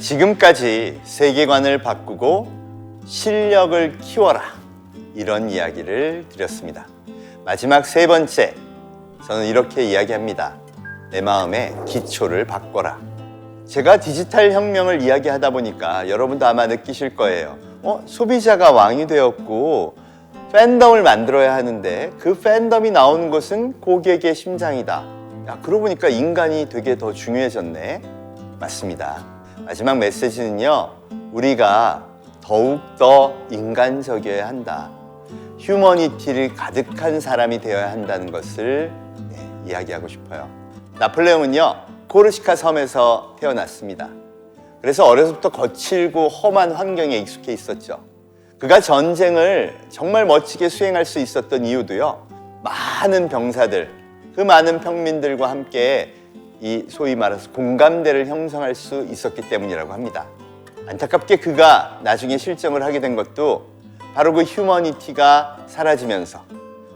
지금까지 세계관을 바꾸고 실력을 키워라, 이런 이야기를 드렸습니다. 마지막 세 번째, 저는 이렇게 이야기합니다. 내 마음의 기초를 바꿔라. 제가 디지털 혁명을 이야기하다 보니까 여러분도 아마 느끼실 거예요. 소비자가 왕이 되었고 팬덤을 만들어야 하는데 그 팬덤이 나오는 것은 고객의 심장이다. 야, 그러고 보니까 인간이 되게 더 중요해졌네. 맞습니다. 마지막 메시지는요, 우리가 더욱더 인간적이어야 한다. 휴머니티를 가득한 사람이 되어야 한다는 것을 이야기하고 싶어요. 나폴레옹은요, 코르시카 섬에서 태어났습니다. 그래서 어려서부터 거칠고 험한 환경에 익숙해 있었죠. 그가 전쟁을 정말 멋지게 수행할 수 있었던 이유도요, 많은 병사들, 그 많은 평민들과 함께 이 소위 말해서 공감대를 형성할 수 있었기 때문이라고 합니다. 안타깝게 그가 나중에 실정을 하게 된 것도 바로 그 휴머니티가 사라지면서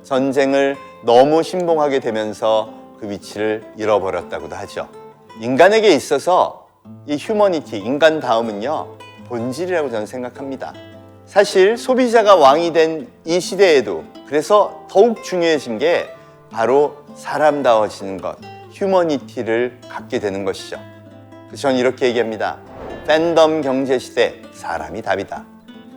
전쟁을 너무 신봉하게 되면서 그 위치를 잃어버렸다고도 하죠. 인간에게 있어서 이 휴머니티, 인간다움은요, 본질이라고 저는 생각합니다. 사실 소비자가 왕이 된 이 시대에도 그래서 더욱 중요해진 게 바로 사람다워지는 것, 휴머니티를 갖게 되는 것이죠. 그래서 저는 이렇게 얘기합니다. 팬덤 경제 시대, 사람이 답이다.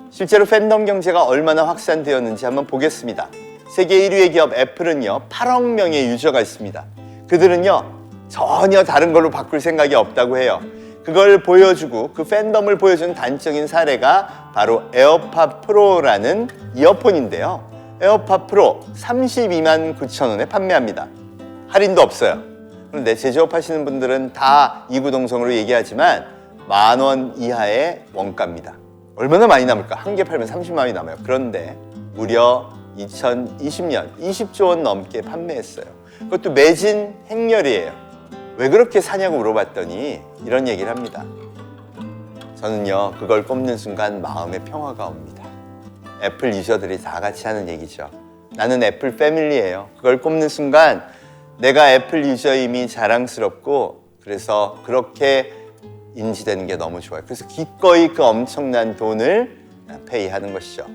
실제로 팬덤 경제가 얼마나 확산되었는지 한번 보겠습니다. 세계 1위의 기업 애플은요, 8억 명의 유저가 있습니다. 그들은요, 전혀 다른 걸로 바꿀 생각이 없다고 해요. 그걸 보여주고 그 팬덤을 보여주는 단적인 사례가 바로 에어팟 프로라는 이어폰인데요. 에어팟 프로 32만 9천 원에 판매합니다. 할인도 없어요. 그런데 제조업 하시는 분들은 다 이구동성으로 얘기하지만 10,000원 이하의 원가입니다. 얼마나 많이 남을까? 한 개 팔면 30만 원이 남아요. 그런데 무려 2020년 20조 원 넘게 판매했어요. 그것도 매진 행렬이에요. 왜 그렇게 사냐고 물어봤더니 이런 얘기를 합니다. 저는요, 그걸 꼽는 순간 마음의 평화가 옵니다. 애플 유저들이 다 같이 하는 얘기죠. 나는 애플 패밀리예요. 그걸 꼽는 순간 내가 애플 유저임이 자랑스럽고 그래서 그렇게 인지되는 게 너무 좋아요. 그래서 기꺼이 그 엄청난 돈을 페이하는 것이죠.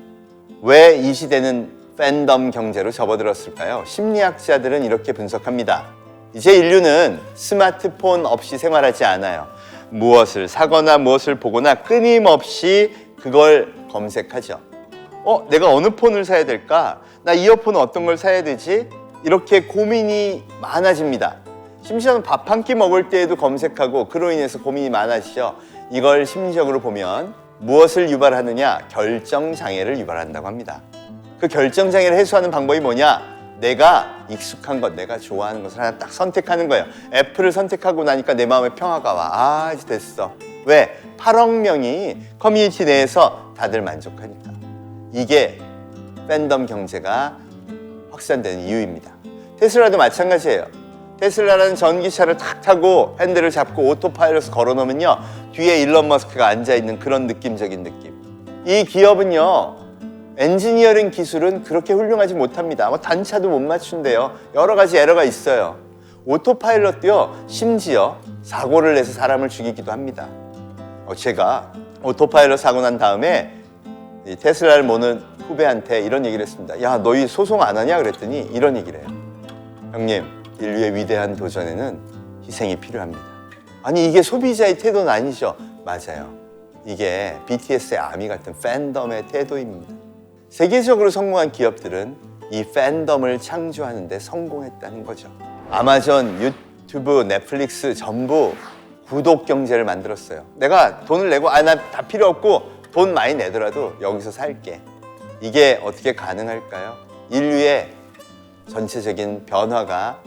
왜 이 시대는 팬덤 경제로 접어들었을까요? 심리학자들은 이렇게 분석합니다. 이제 인류는 스마트폰 없이 생활하지 않아요. 무엇을 사거나 무엇을 보거나 끊임없이 그걸 검색하죠. 내가 어느 폰을 사야 될까? 나 이어폰 어떤 걸 사야 되지? 이렇게 고민이 많아집니다. 심지어는 밥 한 끼 먹을 때에도 검색하고 그로 인해서 고민이 많아지죠. 이걸 심리적으로 보면 무엇을 유발하느냐? 결정장애를 유발한다고 합니다. 그 결정장애를 해소하는 방법이 뭐냐? 내가 익숙한 것, 내가 좋아하는 것을 하나 딱 선택하는 거예요. 애플을 선택하고 나니까 내 마음에 평화가 와. 이제 됐어. 왜? 8억 명이 커뮤니티 내에서 다들 만족하니까. 이게 팬덤 경제가 확산되는 이유입니다. 테슬라도 마찬가지예요. 테슬라라는 전기차를 탁 타고 핸들을 잡고 오토파일럿을 걸어놓으면요, 뒤에 일론 머스크가 앉아있는 그런 느낌적인 느낌. 이 기업은요, 엔지니어링 기술은 그렇게 훌륭하지 못합니다. 단차도 못 맞춘대요. 여러 가지 에러가 있어요. 오토파일럿도요, 심지어 사고를 내서 사람을 죽이기도 합니다. 제가 오토파일럿 사고 난 다음에 이 테슬라를 모는 후배한테 이런 얘기를 했습니다. 야, 너희 소송 안 하냐? 그랬더니 이런 얘기를 해요. 형님, 인류의 위대한 도전에는 희생이 필요합니다. 아니, 이게 소비자의 태도는 아니죠? 맞아요. 이게 BTS의 아미 같은 팬덤의 태도입니다. 세계적으로 성공한 기업들은 이 팬덤을 창조하는 데 성공했다는 거죠. 아마존, 유튜브, 넷플릭스 전부 구독 경제를 만들었어요. 내가 돈을 내고 나 다 필요 없고 돈 많이 내더라도 여기서 살게. 이게 어떻게 가능할까요? 인류의 전체적인 변화가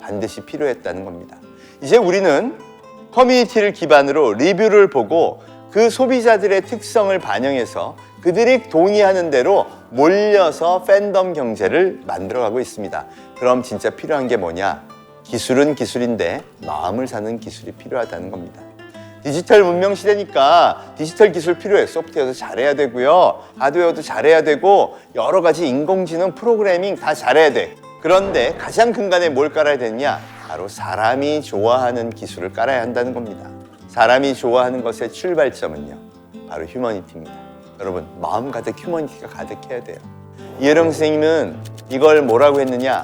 반드시 필요했다는 겁니다. 이제 우리는 커뮤니티를 기반으로 리뷰를 보고 그 소비자들의 특성을 반영해서 그들이 동의하는 대로 몰려서 팬덤 경제를 만들어가고 있습니다. 그럼 진짜 필요한 게 뭐냐? 기술은 기술인데 마음을 사는 기술이 필요하다는 겁니다. 디지털 문명 시대니까 디지털 기술 필요해. 소프트웨어도 잘해야 되고요, 하드웨어도 잘해야 되고 여러 가지 인공지능 프로그래밍 다 잘해야 돼. 그런데 가장 근간에 뭘 깔아야 되느냐? 바로 사람이 좋아하는 기술을 깔아야 한다는 겁니다. 사람이 좋아하는 것의 출발점은요, 바로 휴머니티입니다. 여러분, 마음 가득 휴머니티가 가득해야 돼요. 이혜령 선생님은 이걸 뭐라고 했느냐?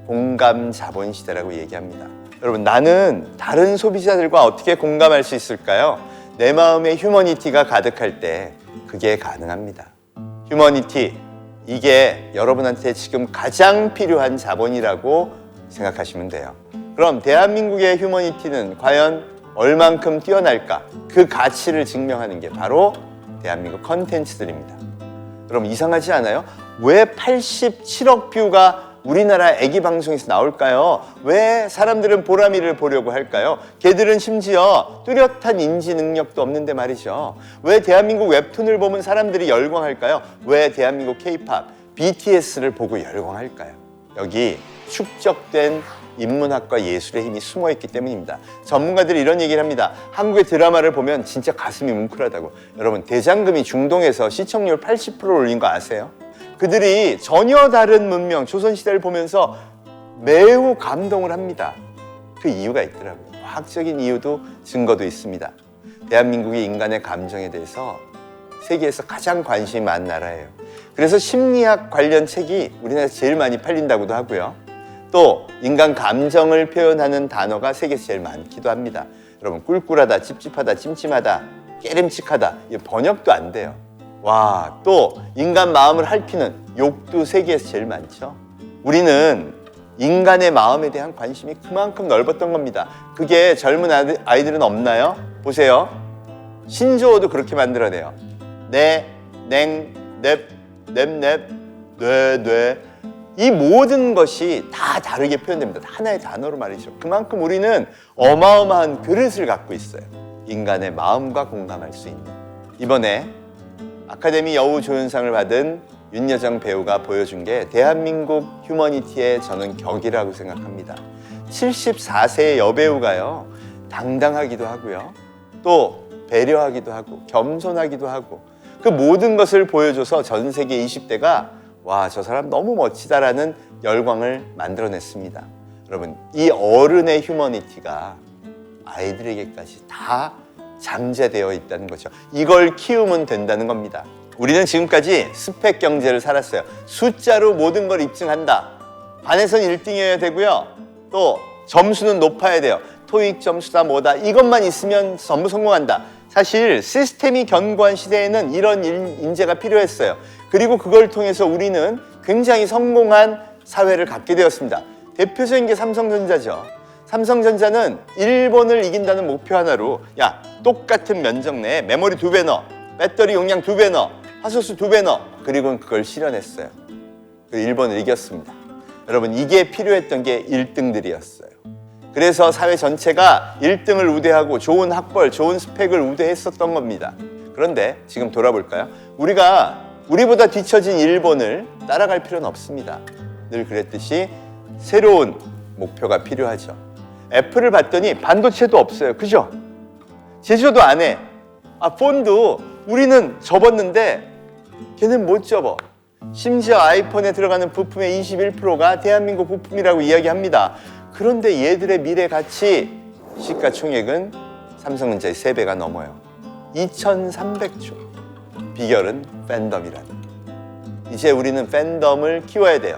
공감 자본 시대라고 얘기합니다. 여러분, 나는 다른 소비자들과 어떻게 공감할 수 있을까요? 내 마음에 휴머니티가 가득할 때 그게 가능합니다. 휴머니티, 이게 여러분한테 지금 가장 필요한 자본이라고 생각하시면 돼요. 그럼 대한민국의 휴머니티는 과연 얼만큼 뛰어날까? 그 가치를 증명하는 게 바로 대한민국 컨텐츠들입니다. 여러분, 이상하지 않아요? 왜 87억 뷰가 우리나라 애기 방송에서 나올까요? 왜 사람들은 보람이를 보려고 할까요? 걔들은 심지어 뚜렷한 인지 능력도 없는데 말이죠. 왜 대한민국 웹툰을 보면 사람들이 열광할까요? 왜 대한민국 K-팝, BTS를 보고 열광할까요? 여기 축적된 인문학과 예술의 힘이 숨어있기 때문입니다. 전문가들이 이런 얘기를 합니다. 한국의 드라마를 보면 진짜 가슴이 뭉클하다고. 여러분, 대장금이 중동에서 시청률 80%를 올린 거 아세요? 그들이 전혀 다른 문명, 조선시대를 보면서 매우 감동을 합니다. 그 이유가 있더라고요. 과학적인 이유도 증거도 있습니다. 대한민국이 인간의 감정에 대해서 세계에서 가장 관심이 많은 나라예요. 그래서 심리학 관련 책이 우리나라에서 제일 많이 팔린다고도 하고요. 또 인간 감정을 표현하는 단어가 세계에서 제일 많기도 합니다. 여러분, 꿀꿀하다, 찝찝하다, 찜찜하다, 깨름칙하다, 번역도 안 돼요. 와, 또 인간 마음을 핥히는 욕도 세계에서 제일 많죠. 우리는 인간의 마음에 대한 관심이 그만큼 넓었던 겁니다. 그게 젊은 아이들은 없나요? 보세요. 신조어도 그렇게 만들어내요. 네, 냉, 넵, 넵넵, 뇌. 이 모든 것이 다 다르게 표현됩니다. 하나의 단어로 말이죠. 그만큼 우리는 어마어마한 그릇을 갖고 있어요. 인간의 마음과 공감할 수 있는. 이번에 아카데미 여우조연상을 받은 윤여정 배우가 보여준 게 대한민국 휴머니티의 저는 격이라고 생각합니다. 74세의 여배우가요, 당당하기도 하고요, 또 배려하기도 하고 겸손하기도 하고, 그 모든 것을 보여줘서 전 세계 20대가 와, 저 사람 너무 멋지다라는 열광을 만들어냈습니다. 여러분, 이 어른의 휴머니티가 아이들에게까지 다 잠재되어 있다는 거죠. 이걸 키우면 된다는 겁니다. 우리는 지금까지 스펙 경제를 살았어요. 숫자로 모든 걸 입증한다. 반에선 1등이어야 되고요. 또 점수는 높아야 돼요. 토익 점수다 뭐다. 이것만 있으면 전부 성공한다. 사실 시스템이 견고한 시대에는 이런 인재가 필요했어요. 그리고 그걸 통해서 우리는 굉장히 성공한 사회를 갖게 되었습니다. 대표적인 게 삼성전자죠. 삼성전자는 일본을 이긴다는 목표 하나로, 야, 똑같은 면적 내에 메모리 2배 넣어, 배터리 용량 2배 넣어, 화소수 2배 넣어. 그리고는 그걸 실현했어요. 일본을 이겼습니다. 여러분, 이게 필요했던 게 1등들이었어요. 그래서 사회 전체가 1등을 우대하고 좋은 학벌, 좋은 스펙을 우대했었던 겁니다. 그런데 지금 돌아볼까요? 우리보다 뒤처진 일본을 따라갈 필요는 없습니다. 늘 그랬듯이 새로운 목표가 필요하죠. 애플을 봤더니 반도체도 없어요. 그죠? 제조도 안 해. 폰도 우리는 접었는데 걔는 못 접어. 심지어 아이폰에 들어가는 부품의 21%가 대한민국 부품이라고 이야기합니다. 그런데 얘들의 미래 가치 시가총액은 삼성전자의 3배가 넘어요. 2,300조. 비결은 팬덤이라는. 이제 우리는 팬덤을 키워야 돼요.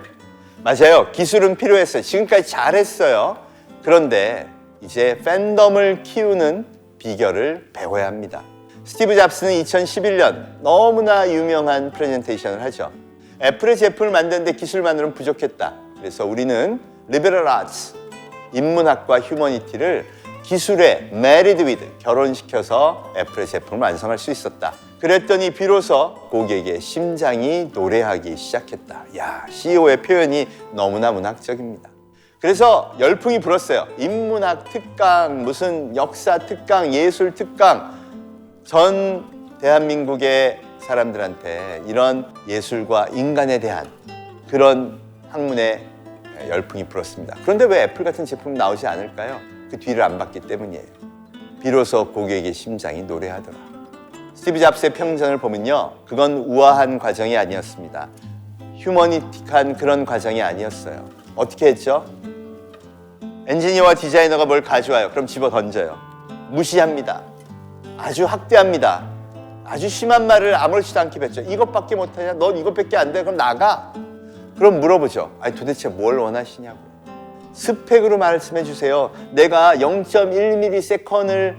맞아요. 기술은 필요했어요. 지금까지 잘했어요. 그런데 이제 팬덤을 키우는 비결을 배워야 합니다. 스티브 잡스는 2011년 너무나 유명한 프레젠테이션을 하죠. 애플의 제품을 만드는데 기술만으로는 부족했다. 그래서 우리는 리버럴 아츠, 인문학과 휴머니티를 기술에 married with, 결혼시켜서 애플의 제품을 완성할 수 있었다. 그랬더니 비로소 고객의 심장이 노래하기 시작했다. 야, CEO의 표현이 너무나 문학적입니다. 그래서 열풍이 불었어요. 인문학 특강, 무슨 역사 특강, 예술 특강. 전 대한민국의 사람들한테 이런 예술과 인간에 대한 그런 학문의 열풍이 불었습니다. 그런데 왜 애플 같은 제품이 나오지 않을까요? 그 뒤를 안 봤기 때문이에요. 비로소 고객의 심장이 노래하더라. 스티브 잡스의 평전을 보면요, 그건 우아한 과정이 아니었습니다. 휴머니틱한 그런 과정이 아니었어요. 어떻게 했죠? 엔지니어와 디자이너가 뭘 가져와요. 그럼 집어 던져요. 무시합니다. 아주 학대합니다. 아주 심한 말을 아무렇지도 않게 뱉죠. 이것밖에 못하냐? 넌 이것밖에 안 돼? 그럼 나가. 그럼 물어보죠. 아니 도대체 뭘 원하시냐고. 스펙으로 말씀해 주세요. 내가 0.1ms을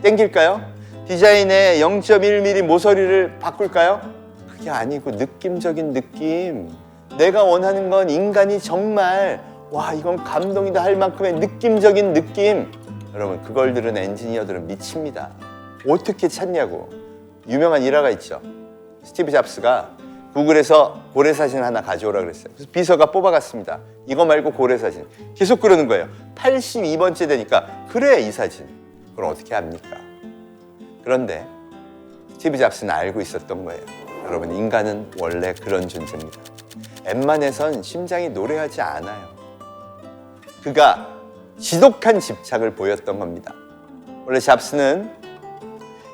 땡길까요? 디자인에 0.1mm 모서리를 바꿀까요? 그게 아니고 느낌적인 느낌. 내가 원하는 건 인간이 정말 와 이건 감동이다 할 만큼의 느낌적인 느낌. 여러분 그걸 들은 엔지니어들은 미칩니다. 어떻게 찾냐고. 유명한 일화가 있죠. 스티브 잡스가 구글에서 고래사진 하나 가져오라 그랬어요. 그래서 비서가 뽑아갔습니다. 이거 말고 고래사진. 계속 그러는 거예요. 82번째 되니까 그래 이 사진. 그걸 어떻게 합니까? 그런데 스티브 잡스는 알고 있었던 거예요. 여러분 인간은 원래 그런 존재입니다. 웬만해선 심장이 노래하지 않아요. 그가 지독한 집착을 보였던 겁니다. 원래 잡스는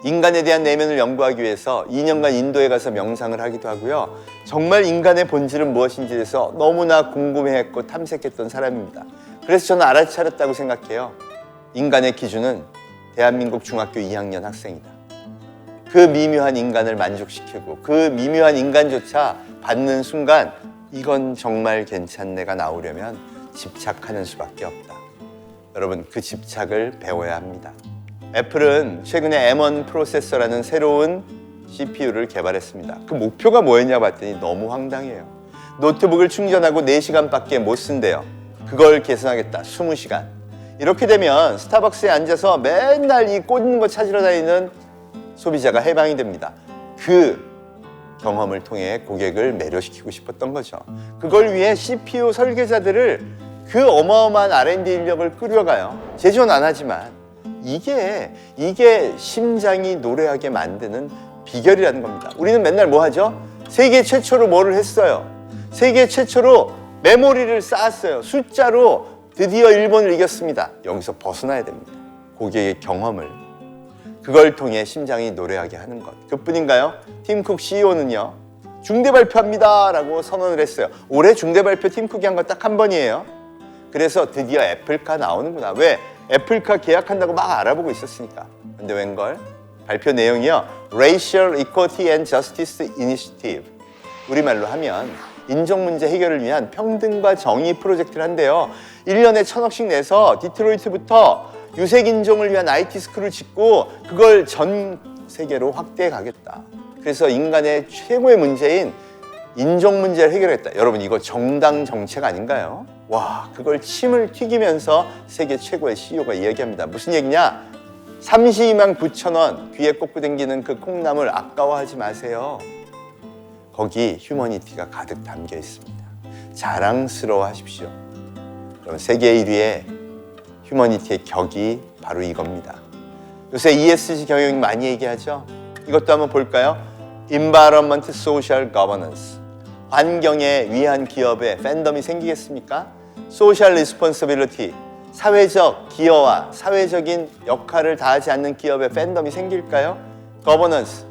인간에 대한 내면을 연구하기 위해서 2년간 인도에 가서 명상을 하기도 하고요. 정말 인간의 본질은 무엇인지에 대해서 너무나 궁금해했고 탐색했던 사람입니다. 그래서 저는 알아차렸다고 생각해요. 인간의 기준은 대한민국 중학교 2학년 학생이다. 그 미묘한 인간을 만족시키고 그 미묘한 인간조차 받는 순간 이건 정말 괜찮네가 나오려면 집착하는 수밖에 없다. 여러분 그 집착을 배워야 합니다. 애플은 최근에 M1 프로세서라는 새로운 CPU를 개발했습니다. 그 목표가 뭐였냐 봤더니 너무 황당해요. 노트북을 충전하고 4시간밖에 못 쓴대요. 그걸 계산하겠다. 20시간. 이렇게 되면 스타벅스에 앉아서 맨날 이 꽂는 거 찾으러 다니는 소비자가 해방이 됩니다. 그 경험을 통해 고객을 매료시키고 싶었던 거죠. 그걸 위해 CPU 설계자들을 그 어마어마한 R&D 인력을 끌어가요. 제조는 안 하지만 이게 심장이 노래하게 만드는 비결이라는 겁니다. 우리는 맨날 뭐 하죠? 세계 최초로 뭐를 했어요? 세계 최초로 메모리를 쌓았어요. 숫자로 드디어 일본을 이겼습니다. 여기서 벗어나야 됩니다. 고객의 경험을. 그걸 통해 심장이 노래하게 하는 것. 그뿐인가요? 팀 쿡 CEO는요. 중대 발표합니다 라고 선언을 했어요. 올해 중대 발표 팀 쿡이 한 건 딱 한 번이에요. 그래서 드디어 애플카 나오는구나. 왜? 애플카 계약한다고 막 알아보고 있었으니까. 근데 웬걸? 발표 내용이요. Racial Equity and Justice Initiative. 우리말로 하면 인종 문제 해결을 위한 평등과 정의 프로젝트를 한대요. 1년에 1,000억씩 내서 디트로이트부터 유색 인종을 위한 IT 스쿨을 짓고 그걸 전 세계로 확대해 가겠다. 그래서 인간의 최고의 문제인 인종 문제를 해결했다. 여러분 이거 정당 정책 아닌가요? 와, 그걸 침을 튀기면서 세계 최고의 CEO가 이야기합니다. 무슨 얘기냐? 32만 9천 원 귀에 꽂고 다니는 그 콩나물 아까워하지 마세요. 거기 휴머니티가 가득 담겨 있습니다. 자랑스러워 하십시오. 여러분 세계 1위의 휴머니티의 격이 바로 이겁니다. 요새 ESG 경영 많이 얘기하죠? 이것도 한번 볼까요? Environment Social Governance. 환경에 위한 기업에 팬덤이 생기겠습니까? Social Responsibility. 사회적 기여와 사회적인 역할을 다하지 않는 기업에 팬덤이 생길까요? Governance.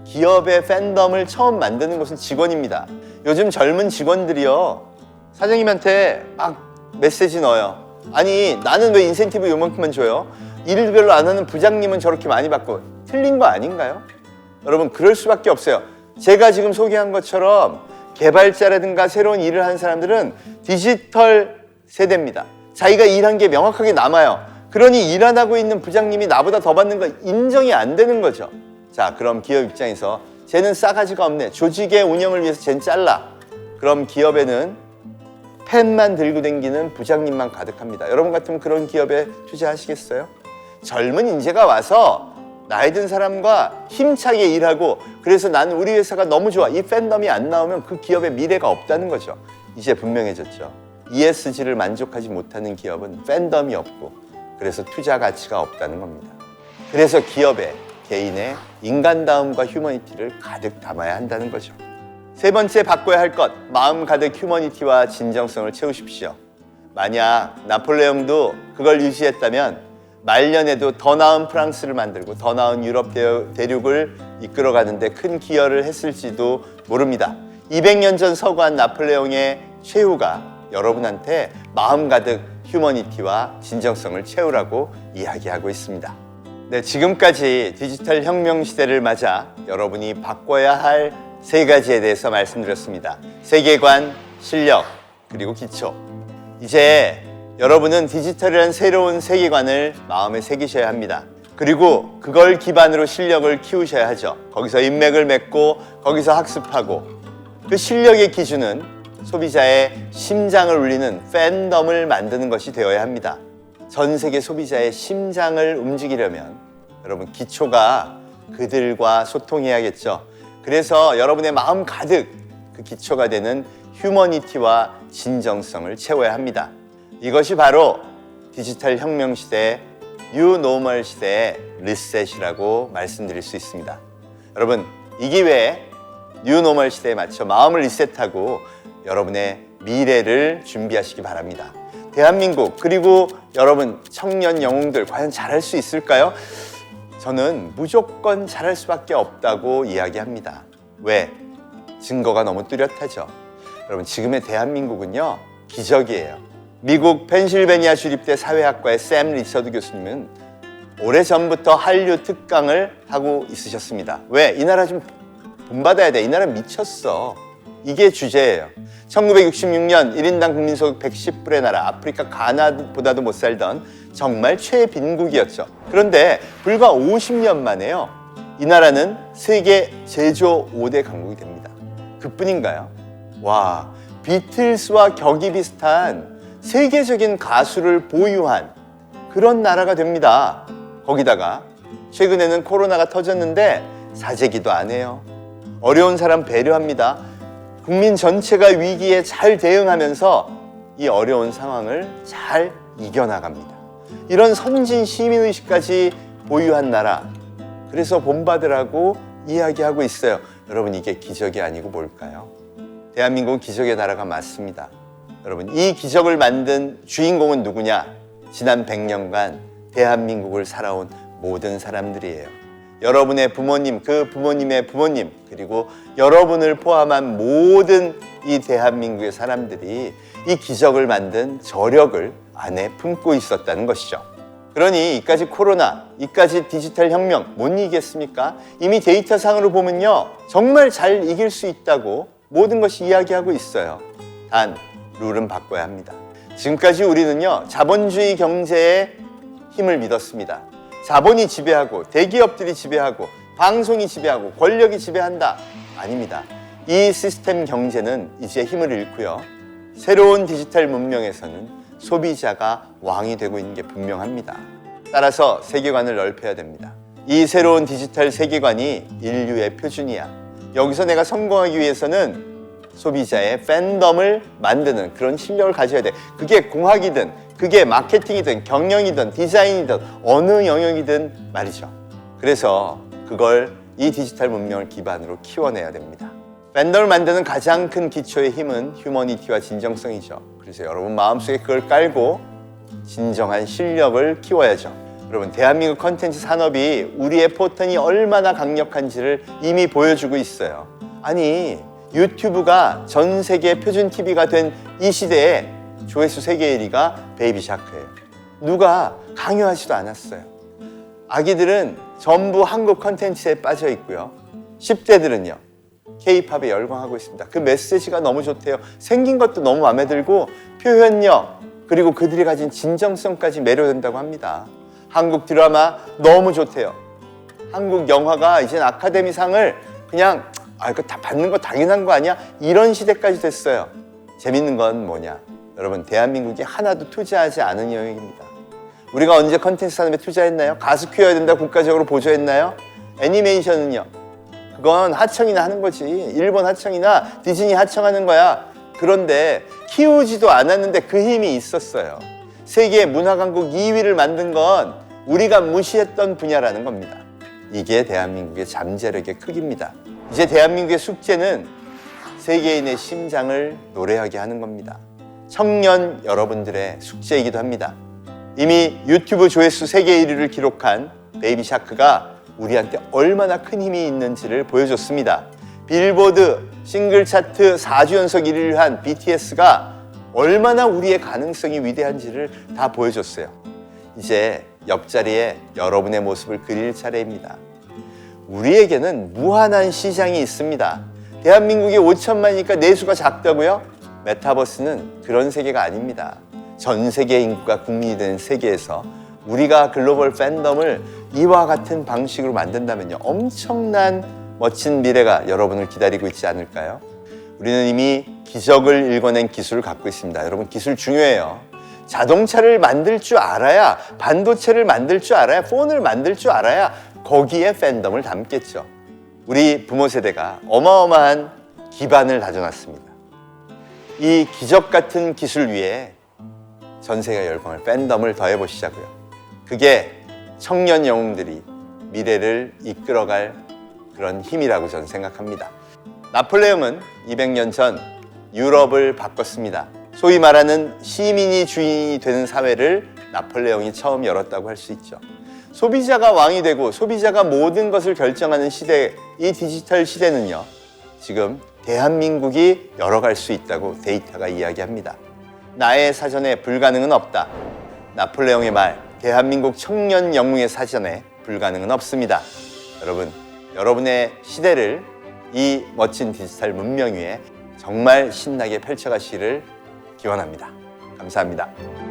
기업의 팬덤을 처음 만드는 곳은 직원입니다. 요즘 젊은 직원들이요. 사장님한테 막 메시지 넣어요. 아니 나는 왜 인센티브 요만큼만 줘요? 일을 별로 안 하는 부장님은 저렇게 많이 받고. 틀린 거 아닌가요? 여러분 그럴 수밖에 없어요. 제가 지금 소개한 것처럼 개발자라든가 새로운 일을 하는 사람들은 디지털 세대입니다. 자기가 일한 게 명확하게 남아요. 그러니 일 안 하고 있는 부장님이 나보다 더 받는 거 인정이 안 되는 거죠. 자, 그럼 기업 입장에서 쟤는 싸가지가 없네. 조직의 운영을 위해서 쟤는 잘라. 그럼 기업에는 펜만 들고 다니는 부장님만 가득합니다. 여러분 같으면 그런 기업에 투자하시겠어요? 젊은 인재가 와서 나이 든 사람과 힘차게 일하고 그래서 나는 우리 회사가 너무 좋아. 이 팬덤이 안 나오면 그 기업의 미래가 없다는 거죠. 이제 분명해졌죠. ESG를 만족하지 못하는 기업은 팬덤이 없고 그래서 투자 가치가 없다는 겁니다. 그래서 기업에 개인의 인간다움과 휴머니티를 가득 담아야 한다는 거죠. 세 번째 바꿔야 할 것, 마음 가득 휴머니티와 진정성을 채우십시오. 만약 나폴레옹도 그걸 유지했다면 말년에도 더 나은 프랑스를 만들고 더 나은 유럽 대륙을 이끌어가는데 큰 기여를 했을지도 모릅니다. 200년 전 서거한 나폴레옹의 최후가 여러분한테 마음 가득 휴머니티와 진정성을 채우라고 이야기하고 있습니다. 네, 지금까지 디지털 혁명 시대를 맞아 여러분이 바꿔야 할 세 가지에 대해서 말씀드렸습니다. 세계관, 실력, 그리고 기초. 이제 여러분은 디지털이라는 새로운 세계관을 마음에 새기셔야 합니다. 그리고 그걸 기반으로 실력을 키우셔야 하죠. 거기서 인맥을 맺고 거기서 학습하고, 그 실력의 기준은 소비자의 심장을 울리는 팬덤을 만드는 것이 되어야 합니다. 전 세계 소비자의 심장을 움직이려면 여러분 기초가 그들과 소통해야겠죠. 그래서 여러분의 마음 가득 그 기초가 되는 휴머니티와 진정성을 채워야 합니다. 이것이 바로 디지털 혁명 시대, 뉴노멀 시대의 리셋이라고 말씀드릴 수 있습니다. 여러분, 이 기회에 뉴노멀 시대에 맞춰 마음을 리셋하고 여러분의 미래를 준비하시기 바랍니다. 대한민국, 그리고 여러분 청년 영웅들 과연 잘할 수 있을까요? 저는 무조건 잘할 수밖에 없다고 이야기합니다. 왜? 증거가 너무 뚜렷하죠. 여러분, 지금의 대한민국은요, 기적이에요. 미국 펜실베니아 주립대 사회학과의 샘 리처드 교수님은 오래전부터 한류 특강을 하고 있으셨습니다. 왜? 이 나라 좀 본받아야 돼. 이 나라 미쳤어. 이게 주제예요. 1966년 1인당 국민소득 110불의 나라, 아프리카 가나보다도 못 살던 정말 최빈국이었죠. 그런데 불과 50년 만에요, 이 나라는 세계 제조 5대 강국이 됩니다. 그뿐인가요? 와, 비틀스와 격이 비슷한 세계적인 가수를 보유한 그런 나라가 됩니다. 거기다가 최근에는 코로나가 터졌는데 사재기도 안 해요. 어려운 사람 배려합니다. 국민 전체가 위기에 잘 대응하면서 이 어려운 상황을 잘 이겨나갑니다. 이런 선진 시민의식까지 보유한 나라, 그래서 본받으라고 이야기하고 있어요. 여러분, 이게 기적이 아니고 뭘까요? 대한민국은 기적의 나라가 맞습니다. 여러분, 이 기적을 만든 주인공은 누구냐? 지난 100년간 대한민국을 살아온 모든 사람들이에요. 여러분의 부모님, 그 부모님의 부모님, 그리고 여러분을 포함한 모든 이 대한민국의 사람들이 이 기적을 만든 저력을 안에 품고 있었다는 것이죠. 그러니 이까지 코로나, 이까지 디지털 혁명 못 이기겠습니까? 이미 데이터상으로 보면요, 정말 잘 이길 수 있다고 모든 것이 이야기하고 있어요. 단, 룰은 바꿔야 합니다. 지금까지 우리는요, 자본주의 경제의 힘을 믿었습니다. 자본이 지배하고, 대기업들이 지배하고, 방송이 지배하고, 권력이 지배한다. 아닙니다. 이 시스템 경제는 이제 힘을 잃고요, 새로운 디지털 문명에서는 소비자가 왕이 되고 있는 게 분명합니다. 따라서 세계관을 넓혀야 됩니다. 이 새로운 디지털 세계관이 인류의 표준이야. 여기서 내가 성공하기 위해서는 소비자의 팬덤을 만드는 그런 실력을 가져야 돼. 그게 공학이든, 그게 마케팅이든, 경영이든, 디자인이든, 어느 영역이든 말이죠. 그래서 그걸 이 디지털 문명을 기반으로 키워내야 됩니다. 팬덤을 만드는 가장 큰 기초의 힘은 휴머니티와 진정성이죠. 그래서 여러분 마음속에 그걸 깔고 진정한 실력을 키워야죠. 여러분, 대한민국 컨텐츠 산업이 우리의 포텐이 얼마나 강력한지를 이미 보여주고 있어요. 아니, 유튜브가 전 세계 표준 TV가 된 이 시대에 조회수 세계 1위가 베이비샤크예요. 누가 강요하지도 않았어요. 아기들은 전부 한국 컨텐츠에 빠져 있고요, 10대들은요 K-팝에 열광하고 있습니다. 그 메시지가 너무 좋대요. 생긴 것도 너무 마음에 들고 표현력, 그리고 그들이 가진 진정성까지 매료된다고 합니다. 한국 드라마 너무 좋대요. 한국 영화가 이젠 아카데미상을 그냥 이거 다 받는 거 당연한 거 아니야? 이런 시대까지 됐어요. 재밌는 건 뭐냐? 여러분, 대한민국이 하나도 투자하지 않은 영역입니다. 우리가 언제 컨텐츠 산업에 투자했나요? 가수 키워야 된다 국가적으로 보조했나요? 애니메이션은요? 그건 하청이나 하는 거지. 일본 하청이나 디즈니 하청하는 거야. 그런데 키우지도 않았는데 그 힘이 있었어요. 세계 문화강국 2위를 만든 건 우리가 무시했던 분야라는 겁니다. 이게 대한민국의 잠재력의 크기입니다. 이제 대한민국의 숙제는 세계인의 심장을 노래하게 하는 겁니다. 청년 여러분들의 숙제이기도 합니다. 이미 유튜브 조회수 세계 1위를 기록한 베이비샤크가 우리한테 얼마나 큰 힘이 있는지를 보여줬습니다. 빌보드 싱글 차트 4주 연속 1위를 한 BTS가 얼마나 우리의 가능성이 위대한지를 다 보여줬어요. 이제 옆자리에 여러분의 모습을 그릴 차례입니다. 우리에게는 무한한 시장이 있습니다. 대한민국이 5천만이니까 내수가 작다고요? 메타버스는 그런 세계가 아닙니다. 전 세계 인구가 국민이 된 세계에서 우리가 글로벌 팬덤을 이와 같은 방식으로 만든다면요, 엄청난 멋진 미래가 여러분을 기다리고 있지 않을까요? 우리는 이미 기적을 일궈낸 기술을 갖고 있습니다. 여러분, 기술 중요해요. 자동차를 만들 줄 알아야, 반도체를 만들 줄 알아야, 폰을 만들 줄 알아야 거기에 팬덤을 담겠죠. 우리 부모 세대가 어마어마한 기반을 다져놨습니다. 이 기적 같은 기술 위에 전 세계가 열광할 팬덤을 더해보시자고요. 그게 청년 영웅들이 미래를 이끌어갈 그런 힘이라고 저는 생각합니다. 나폴레옹은 200년 전 유럽을 바꿨습니다. 소위 말하는 시민이 주인이 되는 사회를 나폴레옹이 처음 열었다고 할 수 있죠. 소비자가 왕이 되고 소비자가 모든 것을 결정하는 시대, 이 디지털 시대는요, 지금 대한민국이 열어갈 수 있다고 데이터가 이야기합니다. 나의 사전에 불가능은 없다. 나폴레옹의 말, 대한민국 청년 영웅의 사전에 불가능은 없습니다. 여러분, 여러분의 시대를 이 멋진 디지털 문명 위에 정말 신나게 펼쳐가시기를 기원합니다. 감사합니다.